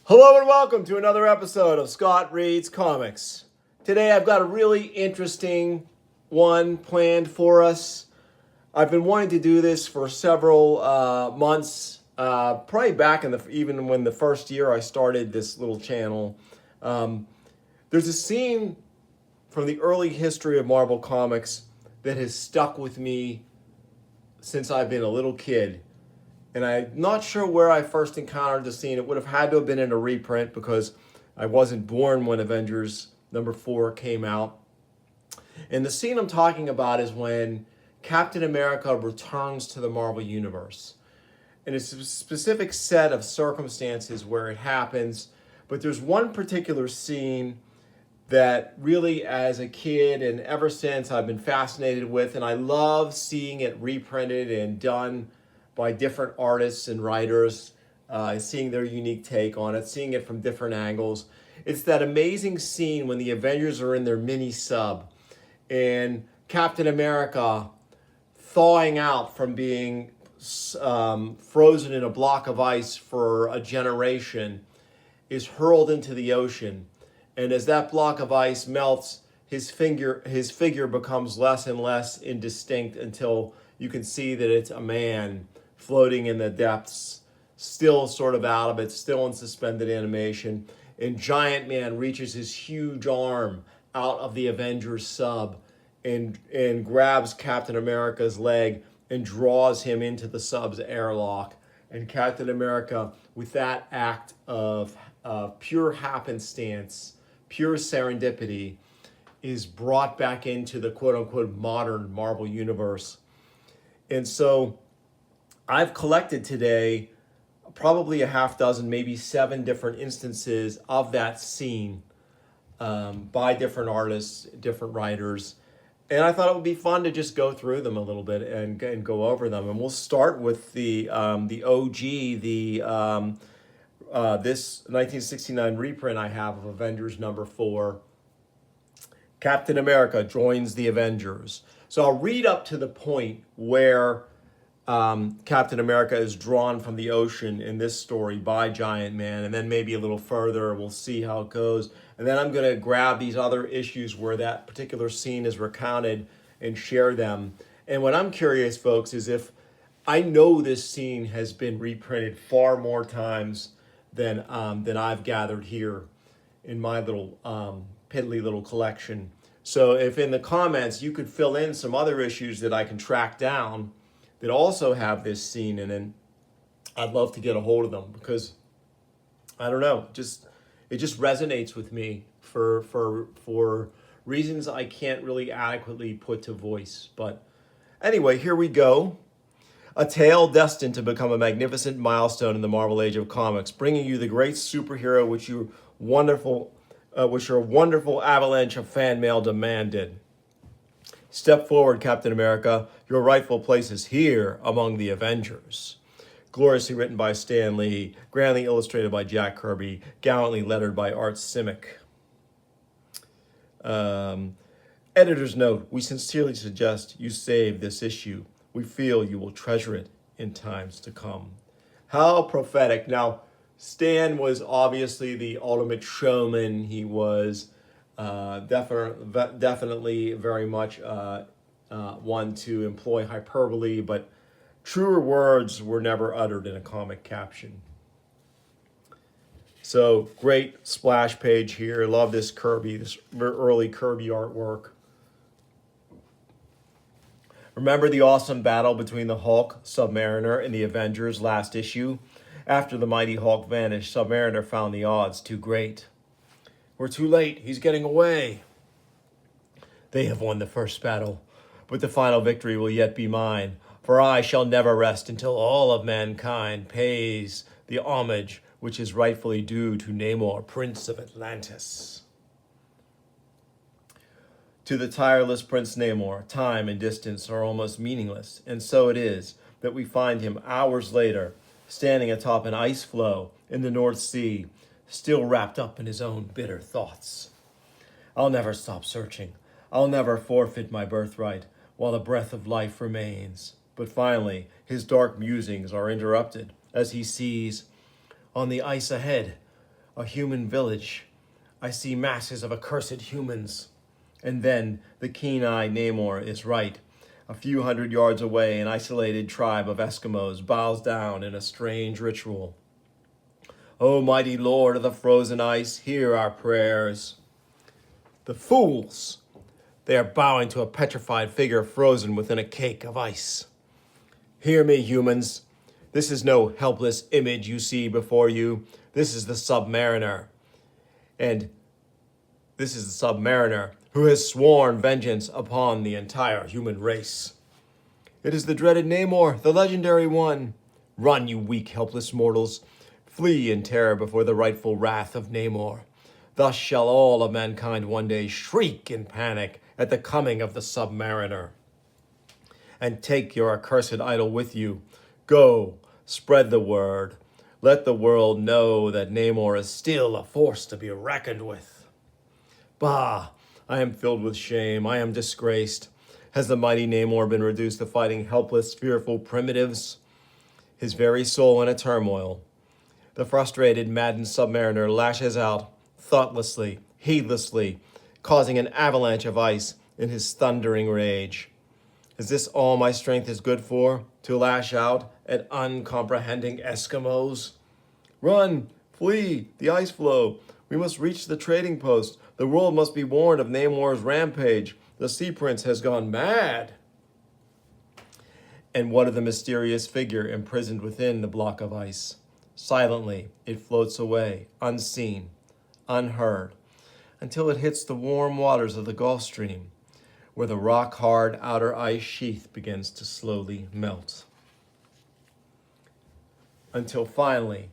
Hello and welcome to another episode of Scott Reads Comics. Today I've got a really interesting one planned for us. I've been wanting to do this for several months, probably back in even when the first year I started this little channel. There's a scene from the early history of Marvel Comics that has stuck with me since I've been a little kid. And I'm not sure where I first encountered the scene. It would have had to have been in a reprint because I wasn't born when Avengers #4 came out. And the scene I'm talking about is when Captain America returns to the Marvel Universe. And it's a specific set of circumstances where it happens. But there's one particular scene that really, as a kid and ever since, I've been fascinated with. And I love seeing it reprinted and done by different artists and writers, seeing their unique take on it, seeing it from different angles. It's that amazing scene when the Avengers are in their mini sub and Captain America, thawing out from being frozen in a block of ice for a generation, is hurled into the ocean. And as that block of ice melts, his figure becomes less and less indistinct until you can see that it's a man floating in the depths, still sort of out of it, still in suspended animation. And Giant Man reaches his huge arm out of the Avengers sub and grabs Captain America's leg and draws him into the sub's airlock. And Captain America, with that act of pure happenstance, pure serendipity, is brought back into the quote-unquote modern Marvel Universe. And so I've collected today probably a half dozen, maybe 7 different instances of that scene by different artists, different writers. And I thought it would be fun to just go through them a little bit and go over them. And we'll start with the OG, this 1969 reprint I have of Avengers #4. Captain America joins the Avengers. So I'll read up to the point where Captain America is drawn from the ocean in this story by Giant Man, and then maybe a little further, we'll see how it goes. And then I'm going to grab these other issues where that particular scene is recounted and share them. And what I'm curious, folks, is if I know this scene has been reprinted far more times than I've gathered here in my little piddly little collection. So if in the comments you could fill in some other issues that I can track down that also have this scene in it, I'd love to get a hold of them because I don't know, it just resonates with me for reasons I can't really adequately put to voice. But anyway, here we go. A tale destined to become a magnificent milestone in the Marvel Age of Comics, bringing you the great superhero which your wonderful avalanche of fan mail demanded. Step forward, Captain America. Your rightful place is here among the Avengers. Gloriously written by Stan Lee, grandly illustrated by Jack Kirby, gallantly lettered by Art Simic. Editor's note, we sincerely suggest you save this issue. We feel you will treasure it in times to come. How prophetic. Now, Stan was obviously the ultimate showman. He was definitely very much one to employ hyperbole, but truer words were never uttered in a comic caption. So great splash page here. Love this Kirby, this early Kirby artwork. Remember the awesome battle between the Hulk, Submariner, and the Avengers last issue? After the mighty Hulk vanished, Submariner found the odds too great. We're too late. He's getting away. They have won the first battle, but the final victory will yet be mine, for I shall never rest until all of mankind pays the homage which is rightfully due to Namor, Prince of Atlantis. To the tireless Prince Namor, time and distance are almost meaningless, and so it is that we find him hours later, standing atop an ice floe in the North Sea, still wrapped up in his own bitter thoughts. I'll never stop searching. I'll never forfeit my birthright while the breath of life remains. But finally, his dark musings are interrupted as he sees, on the ice ahead, A human village. I see masses of accursed humans. And then the keen-eyed Namor is right. A few hundred yards away, an isolated tribe of Eskimos bows down in a strange ritual. O mighty Lord of the frozen ice, hear our prayers. The fools! They are bowing to a petrified figure frozen within a cake of ice. Hear me, humans. This is no helpless image you see before you. This is the Submariner. And this is the Submariner who has sworn vengeance upon the entire human race. It is the dreaded Namor, the legendary one. Run, you weak, helpless mortals. Flee in terror before the rightful wrath of Namor. Thus shall all of mankind one day shriek in panic at the coming of the Submariner. And take your accursed idol with you. Go, spread the word. Let the world know that Namor is still a force to be reckoned with. Bah, I am filled with shame. I am disgraced. Has the mighty Namor been reduced to fighting helpless, fearful primitives? His very soul in a turmoil. The frustrated, maddened Submariner lashes out, thoughtlessly, heedlessly, causing an avalanche of ice in his thundering rage. Is this all my strength is good for? To lash out at uncomprehending Eskimos? Run! Flee! The ice flow! We must reach the trading post. The world must be warned of Namor's rampage. The Sea Prince has gone mad. And what of the mysterious figure imprisoned within the block of ice? Silently, it floats away, unseen, unheard, until it hits the warm waters of the Gulf Stream, where the rock-hard outer ice sheath begins to slowly melt. Until finally,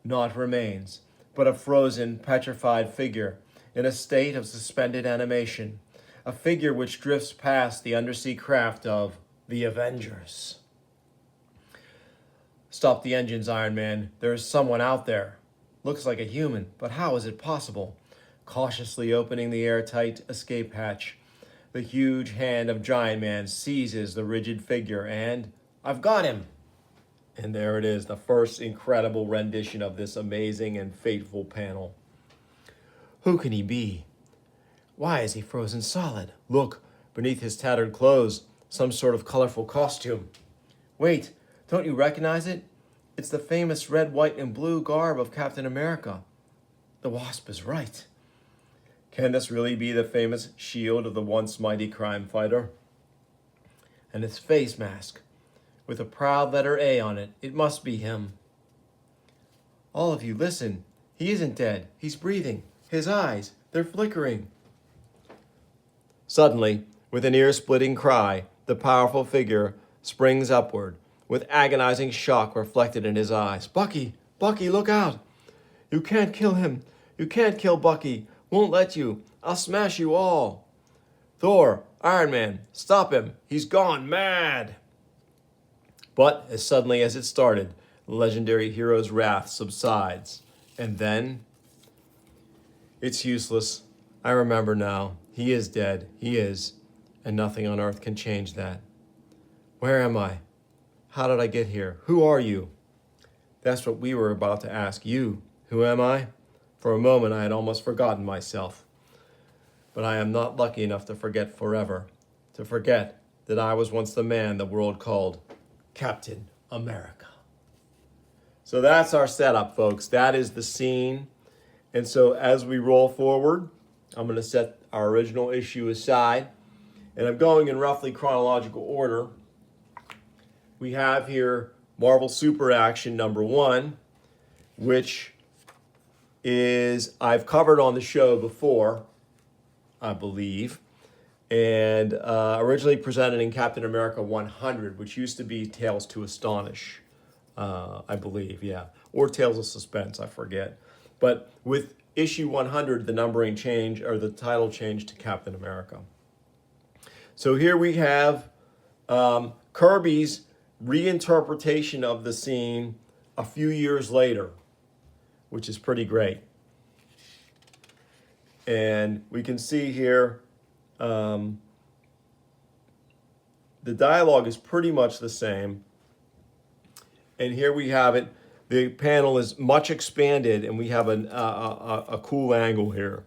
naught remains but a frozen, petrified figure in a state of suspended animation, a figure which drifts past the undersea craft of the Avengers. Stop the engines, Iron Man. There is someone out there. Looks like a human, but how is it possible? Cautiously opening the airtight escape hatch, the huge hand of Giant Man seizes the rigid figure and, I've got him! And there it is, the first incredible rendition of this amazing and fateful panel. Who can he be? Why is he frozen solid? Look, beneath his tattered clothes, some sort of colorful costume. Wait, don't you recognize it? It's the famous red, white, and blue garb of Captain America. The Wasp is right. Can this really be the famous shield of the once mighty crime fighter? And his face mask, with a proud letter A on it, it must be him. All of you, listen. He isn't dead. He's breathing. His eyes, they're flickering. Suddenly, with an ear-splitting cry, the powerful figure springs upward, with agonizing shock reflected in his eyes. Bucky! Bucky, look out! You can't kill him. You can't kill Bucky. Won't let you. I'll smash you all. Thor, Iron Man, stop him. He's gone mad. But as suddenly as it started, the legendary hero's wrath subsides. And then, it's useless. I remember now. He is dead. He is. And nothing on earth can change that. Where am I? How did I get here? Who are you? That's what we were about to ask you. Who am I? For a moment, I had almost forgotten myself. But I am not lucky enough to forget forever. To forget that I was once the man the world called Captain America. So that's our setup, folks. That is the scene. And so as we roll forward, I'm going to set our original issue aside. And I'm going in roughly chronological order. We have here Marvel Super Action #1, which is I've covered on the show before, I believe. And originally presented in Captain America 100, which used to be Tales to Astonish, I believe, yeah. Or Tales of Suspense, I forget. But with issue 100, the numbering change, or the title changed to Captain America. So here we have Kirby's reinterpretation of the scene a few years later, which is pretty great. And we can see here, the dialogue is pretty much the same. And here we have it. the panel is much expanded, and we have a cool angle here.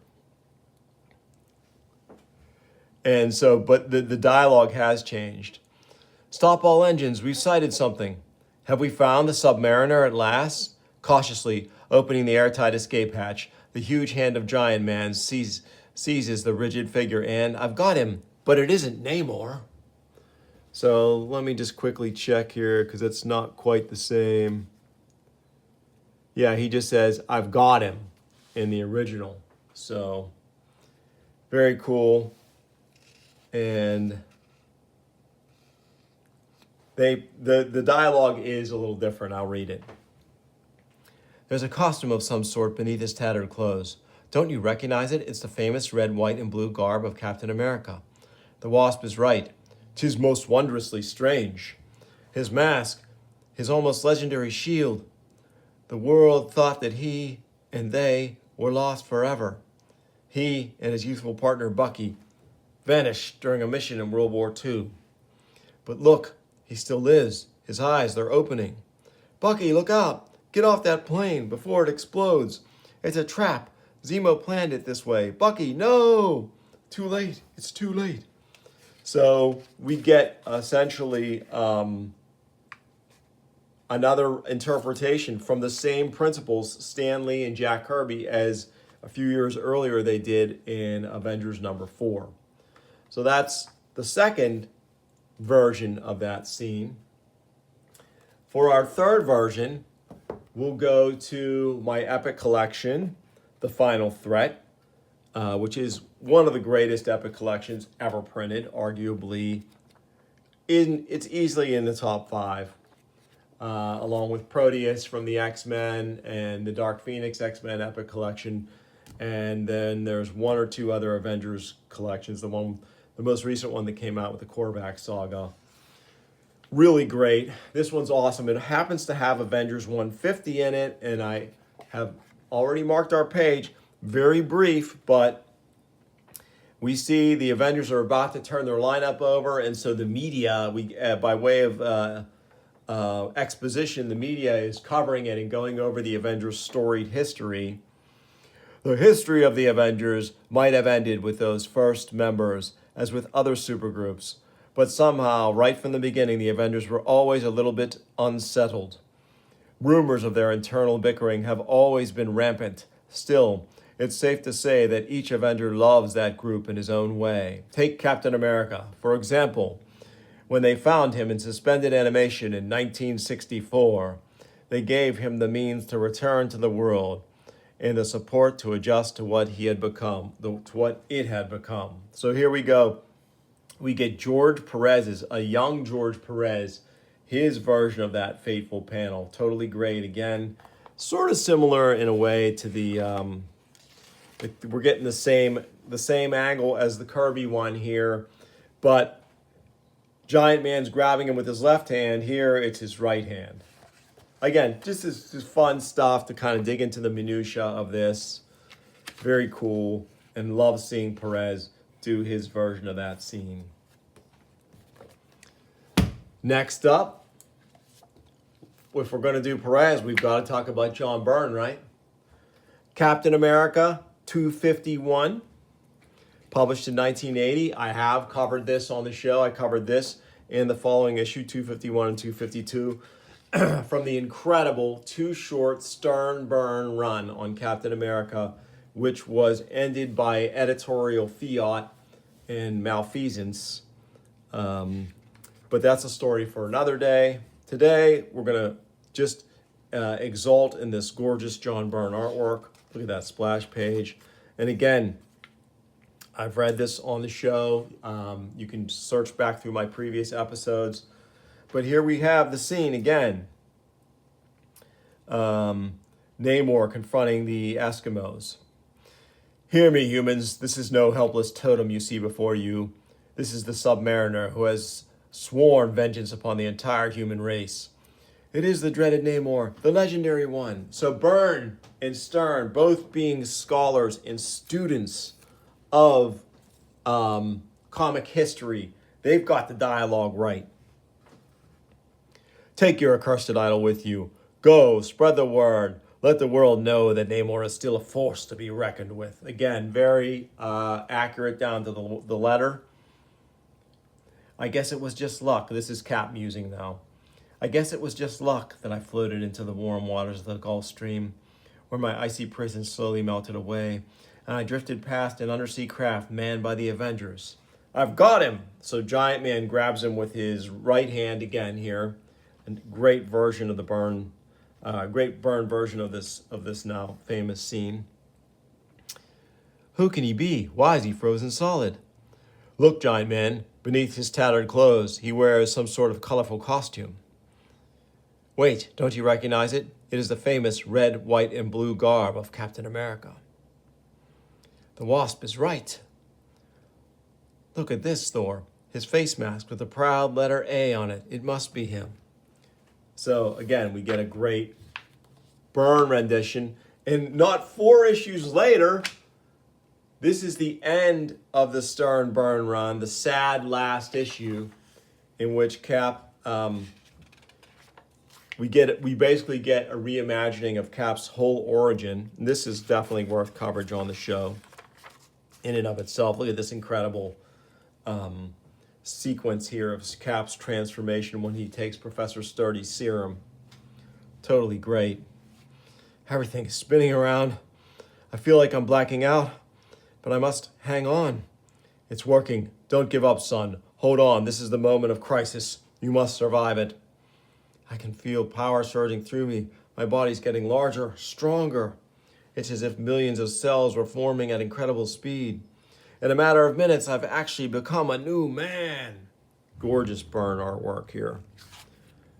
And so, but the dialogue has changed. Stop all engines, we've sighted something. Have we found the Submariner at last? Cautiously opening the airtight escape hatch, the huge hand of Giant Man seizes the rigid figure, and I've got him, but it isn't Namor. So let me just quickly check here, because it's not quite the same. Yeah, he just says, I've got him in the original. So very cool. And the dialogue is a little different. I'll read it. There's a costume of some sort beneath his tattered clothes. Don't you recognize it? It's the famous red, white, and blue garb of Captain America. The Wasp is right. 'Tis most wondrously strange. His mask, his almost legendary shield. The world thought that he and they were lost forever. He and his youthful partner Bucky vanished during a mission in World War II. But look, he still lives. His eyes, they're opening. Bucky, look out! Get off that plane before it explodes. It's a trap. Zemo planned it this way. Bucky, no! Too late. It's too late. So we get essentially another interpretation from the same principles Stan Lee and Jack Kirby as a few years earlier they did in Avengers number 4. So that's the second version of that scene. For our third version, we'll go to my epic collection, The Final Threat, which is one of the greatest epic collections ever printed, arguably. It's easily in the top 5, along with Proteus from the X-Men and the Dark Phoenix X-Men epic collection. And then there's one or two other Avengers collections, the most recent one that came out with the Korvac saga. Really great. This one's awesome. It happens to have Avengers 150 in it, and I have already marked our page. Very brief, but we see the Avengers are about to turn their lineup over, and so the media, by way of exposition, the media is covering it and going over the Avengers' storied history. The history of the Avengers might have ended with those first members, as with other supergroups. But somehow, right from the beginning, the Avengers were always a little bit unsettled. Rumors of their internal bickering have always been rampant. Still, it's safe to say that each Avenger loves that group in his own way. Take Captain America, for example. When they found him in suspended animation in 1964, they gave him the means to return to the world and the support to adjust to what he had become, to what it had become. So here we go. We get George Perez's, a young George Perez, his version of that fateful panel. Totally great. Again, sort of similar in a way to the, we're getting the same angle as the Kirby one here, but Giant Man's grabbing him with his left hand. Here, it's his right hand. Again, just fun stuff to kind of dig into the minutia of this. Very cool, and love seeing Perez do his version of that scene. Next up, if we're going to do Perez, we've got to talk about John Byrne, right? Captain America 251, published in 1980. I have covered this on the show. I covered this in the following issue, 251 and 252, from the incredible too-short Stern Byrne run on Captain America, which was ended by editorial fiat and malfeasance. But that's a story for another day. Today, we're going to just exalt in this gorgeous John Byrne artwork. Look at that splash page. And again, I've read this on the show. You can search back through my previous episodes. But here we have the scene again. Namor confronting the Eskimos. Hear me, humans. This is no helpless totem you see before you. This is the Submariner who has sworn vengeance upon the entire human race. It is the dreaded Namor, the legendary one. So Byrne and Stern, both being scholars and students of comic history, they've got the dialogue right. Take your accursed idol with you. Go, spread the word. Let the world know that Namor is still a force to be reckoned with. Again, very accurate down to the letter. I guess it was just luck. This is Cap musing now. I guess it was just luck that I floated into the warm waters of the Gulf Stream, where my icy prison slowly melted away, and I drifted past an undersea craft manned by the Avengers. I've got him! So Giant Man grabs him with his right hand again here. A great version of the burn, great burn version of this now famous scene. Who can he be? Why is he frozen solid? Look, Giant Man, beneath his tattered clothes, he wears some sort of colorful costume. Wait, don't you recognize it? It is the famous red, white, and blue garb of Captain America. The Wasp is right. Look at this, Thor. His face mask with the proud letter A on it. It must be him. So, again, we get a great Byrne rendition. And not 4 issues later, this is the end of the Stern Byrne run, the sad last issue, in which Cap, we basically get a reimagining of Cap's whole origin. And this is definitely worth coverage on the show in and of itself. Look at this incredible sequence here of Cap's transformation when he takes Professor Sturdy's serum. Totally great. Everything is spinning around. I feel like I'm blacking out, but I must hang on. It's working. Don't give up, son. Hold on. This is the moment of crisis. You must survive it. I can feel power surging through me. My body's getting larger, stronger. It's as if millions of cells were forming at incredible speed. In a matter of minutes, I've actually become a new man. Gorgeous Byrne artwork here.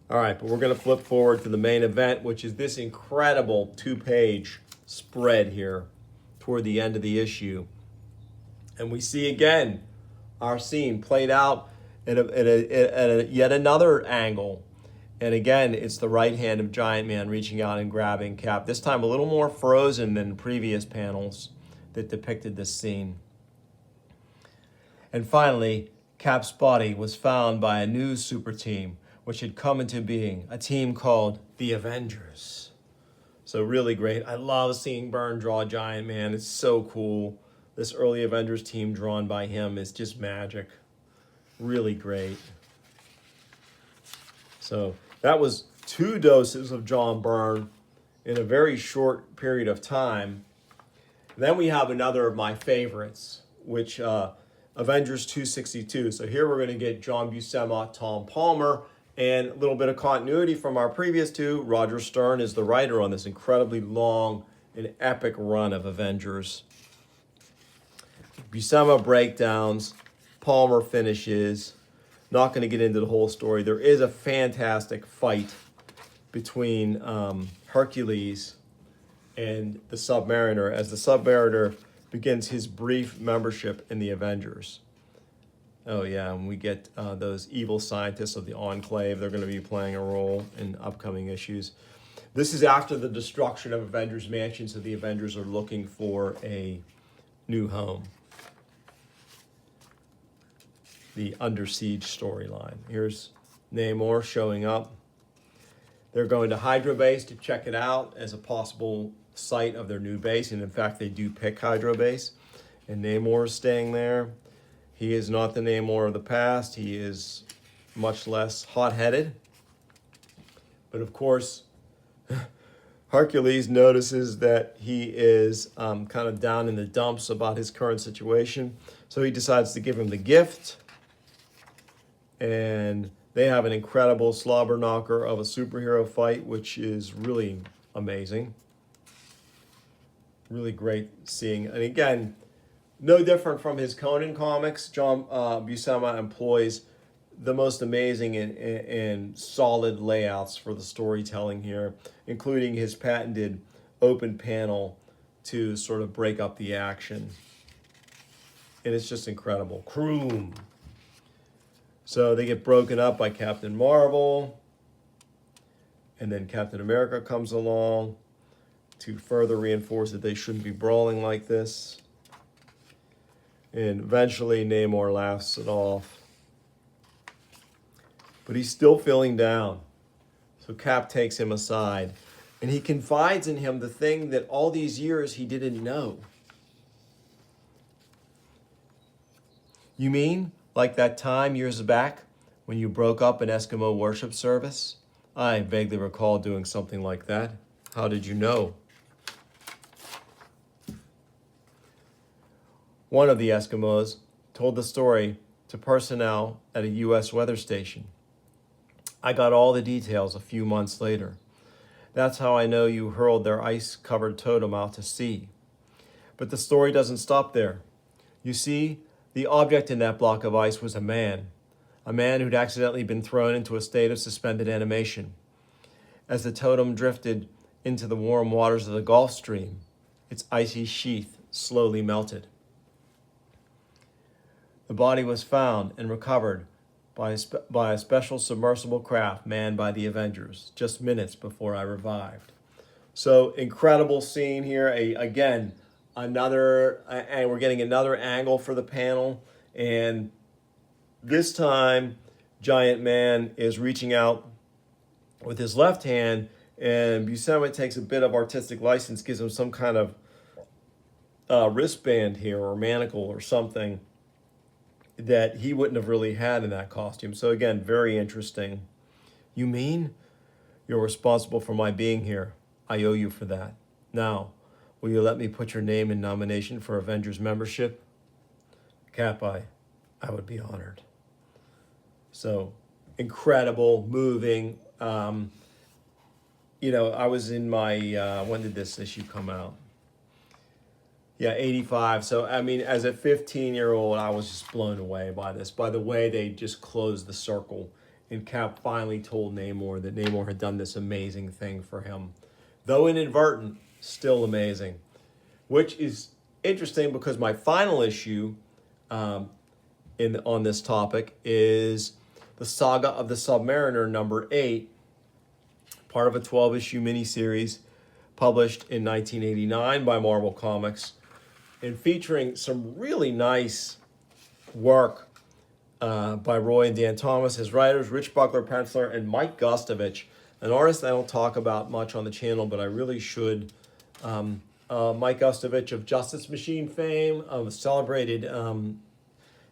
All right, but we're going to flip forward to the main event, which is this incredible 2-page spread here toward the end of the issue. And we see again our scene played out at yet another angle. And again, it's the right hand of Giant Man reaching out and grabbing Cap. This time a little more frozen than previous panels that depicted this scene. And finally, Cap's body was found by a new super team, which had come into being, a team called the Avengers. So really great. I love seeing Byrne draw Giant Man. It's so cool. This early Avengers team drawn by him is just magic. Really great. So that was 2 doses of John Byrne in a very short period of time. Then we have another of my favorites, which Avengers 262. So here we're going to get John Buscema, Tom Palmer, and a little bit of continuity from our previous 2. Roger Stern is the writer on this incredibly long and epic run of Avengers. Buscema breakdowns, Palmer finishes. Not going to get into the whole story. There is a fantastic fight between Hercules and the Submariner as the Submariner begins his brief membership in the Avengers. Oh yeah, and we get those evil scientists of the Enclave. They're going to be playing a role in upcoming issues. This is after the destruction of Avengers Mansion, so the Avengers are looking for a new home. The Under Siege storyline. Here's Namor showing up. They're going to Hydra Base to check it out as a possible site of their new base, and in fact they do pick Hydra Base, and Namor is staying there. He is not the Namor of the past. He is much less hot-headed. But of course, Hercules notices that he is kind of down in the dumps about his current situation, so he decides to give him the gift, and they have an incredible slobber knocker of a superhero fight, which is really amazing. Really great seeing. And again, no different from his Conan comics, John Buscema employs the most amazing and solid layouts for the storytelling here, including his patented open panel to sort of break up the action. And it's just incredible. Kroom. So they get broken up by Captain Marvel, and then Captain America comes along to further reinforce that they shouldn't be brawling like this. And eventually Namor laughs it off. But he's still feeling down. So Cap takes him aside, and he confides in him the thing that all these years he didn't know. You mean, like that time years back when you broke up an Eskimo worship service? I vaguely recall doing something like that. How did you know? One of the Eskimos told the story to personnel at a U.S. weather station. I got all the details a few months later. That's how I know you hurled their ice-covered totem out to sea. But the story doesn't stop there. You see, the object in that block of ice was a man who'd accidentally been thrown into a state of suspended animation. As the totem drifted into the warm waters of the Gulf Stream, its icy sheath slowly melted. The body was found and recovered by a special submersible craft manned by the Avengers just minutes before I revived. So incredible scene here. And we're getting another angle for the panel. And this time, Giant Man is reaching out with his left hand, and Buscema takes a bit of artistic license, gives him some kind of wristband here or manacle or something that he wouldn't have really had in that costume. So again, very interesting. You mean you're responsible for my being here? I owe you for that. Now, will you let me put your name in nomination for Avengers membership? Cap, I would be honored. So incredible, moving. I was in my, when did this issue come out? Yeah, 85. So, I mean, as a 15-year-old, I was just blown away by this, by the way they just closed the circle. And Cap finally told Namor that Namor had done this amazing thing for him. Though inadvertent, still amazing. Which is interesting because my final issue on this topic is the Saga of the Submariner number 8, part of a 12-issue miniseries published in 1989 by Marvel Comics, and featuring some really nice work by Roy and Dan Thomas, his writers, Rich Buckler, penciler, and Mike Gustovich, an artist I don't talk about much on the channel, but I really should. Mike Gustovich of Justice Machine fame, of celebrated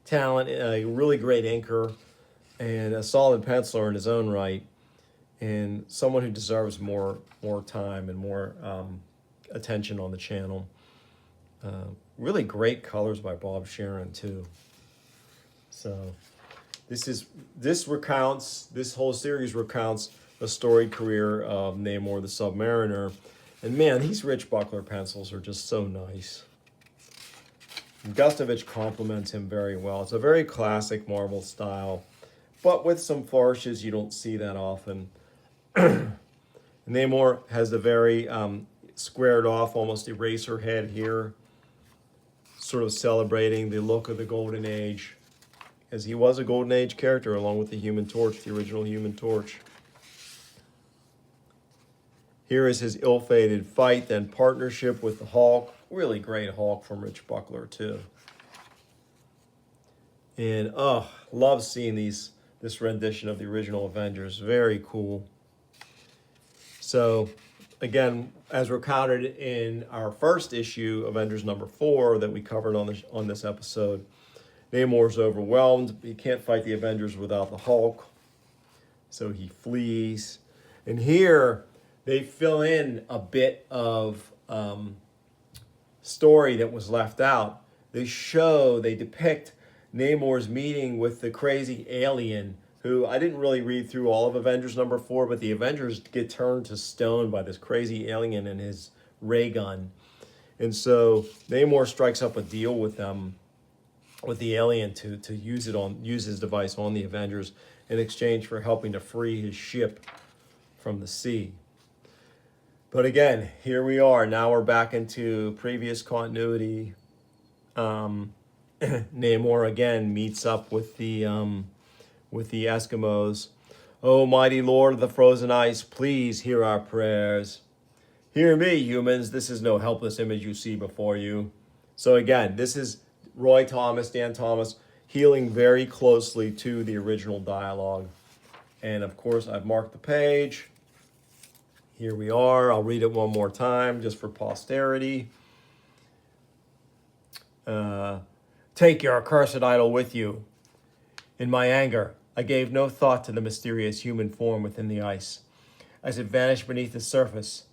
talent, a really great inker, and a solid penciler in his own right, and someone who deserves more time and more attention on the channel. Really great colors by Bob Sharon too. So this whole series recounts the storied career of Namor the Submariner. And man, these Rich Buckler pencils are just so nice. And Gustovich compliments him very well. It's a very classic Marvel style, but with some flourishes you don't see that often. Namor has the very squared off, almost eraser head here, sort of celebrating the look of the Golden Age, as he was a Golden Age character along with the Human Torch, the original Human Torch. Here is his ill-fated fight, then partnership with the Hulk. Really great Hulk from Rich Buckler too. And love seeing this rendition of the original Avengers. Very cool. So again, as recounted in our first issue, Avengers number 4, that we covered on this episode, Namor's overwhelmed. He can't fight the Avengers without the Hulk, so he flees. And here they fill in a bit of story that was left out. They depict Namor's meeting with the crazy alien, who I didn't really read through all of Avengers number 4, but the Avengers get turned to stone by this crazy alien and his ray gun. And so Namor strikes up a deal with them, with the alien, to use his device on the Avengers in exchange for helping to free his ship from the sea. But again, here we are. Now we're back into previous continuity. Namor again meets up with the Eskimos. Oh, mighty Lord of the frozen ice, please hear our prayers. Hear me, humans. This is no helpless image you see before you. So again, this is Roy Thomas, Dan Thomas, healing very closely to the original dialogue. And of course, I've marked the page. Here we are. I'll read it one more time just for posterity. Take your accursed idol with you. In my anger, I gave no thought to the mysterious human form within the ice, as it vanished beneath the surface,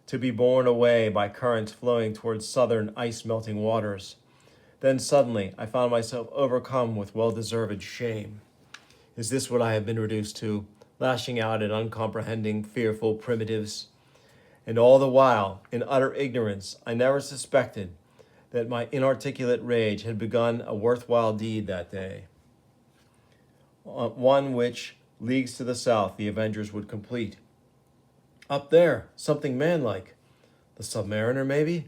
to be borne away by currents flowing towards southern ice-melting waters. Then suddenly, I found myself overcome with well-deserved shame. Is this what I have been reduced to, lashing out at uncomprehending, fearful primitives? And all the while, in utter ignorance, I never suspected that my inarticulate rage had begun a worthwhile deed that day. One which, leagues to the south, the Avengers would complete. Up there, something manlike. The Submariner, maybe?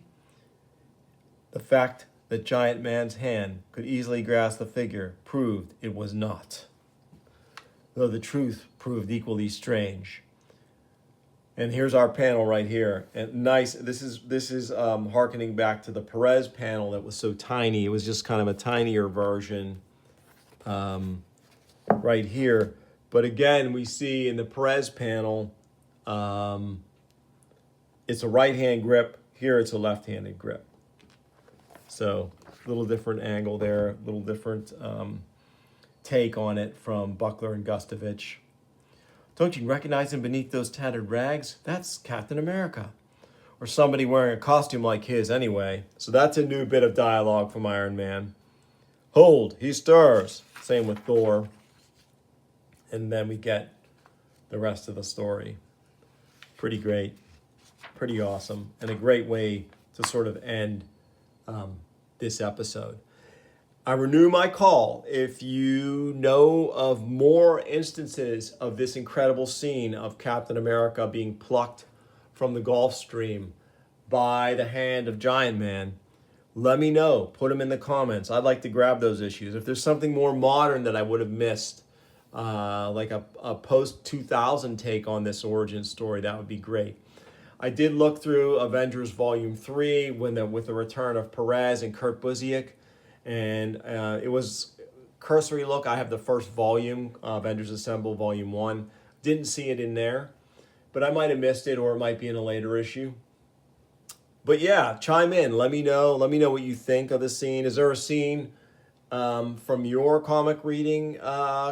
The fact that Giant Man's hand could easily grasp the figure proved it was not, though the truth proved equally strange. And here's our panel right here. And nice. This is hearkening back to the Perez panel that was so tiny. It was just kind of a tinier version right here. But again, we see in the Perez panel, it's a right-hand grip. Here it's a left-handed grip. So a little different angle there, a little different take on it from Buckler and Gustovich. Don't you recognize him beneath those tattered rags? That's Captain America. Or somebody wearing a costume like his anyway. So that's a new bit of dialogue from Iron Man. Hold, he stirs. Same with Thor. And then we get the rest of the story. Pretty great. Pretty awesome. And a great way to sort of end this episode. I renew my call. If you know of more instances of this incredible scene of Captain America being plucked from the Gulf Stream by the hand of Giant Man, let me know. Put them in the comments. I'd like to grab those issues. If there's something more modern that I would have missed, like a post-2000 take on this origin story, that would be great. I did look through Avengers Volume 3 with the return of Perez and Kurt Busiek. And it was cursory look. I have the first volume, Avengers Assemble Volume 1. Didn't see it in there, but I might have missed it, or it might be in a later issue. But yeah, chime in. Let me know. Let me know what you think of the scene. Is there a scene from your comic reading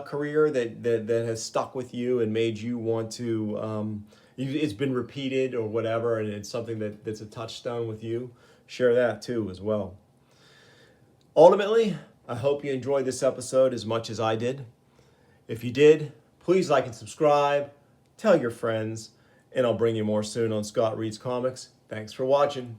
career that has stuck with you and made you want to, it's been repeated or whatever, and it's something that's a touchstone with you? Share that too as well. Ultimately, I hope you enjoyed this episode as much as I did. If you did, please like and subscribe, tell your friends, and I'll bring you more soon on Scott Reads Comics. Thanks for watching.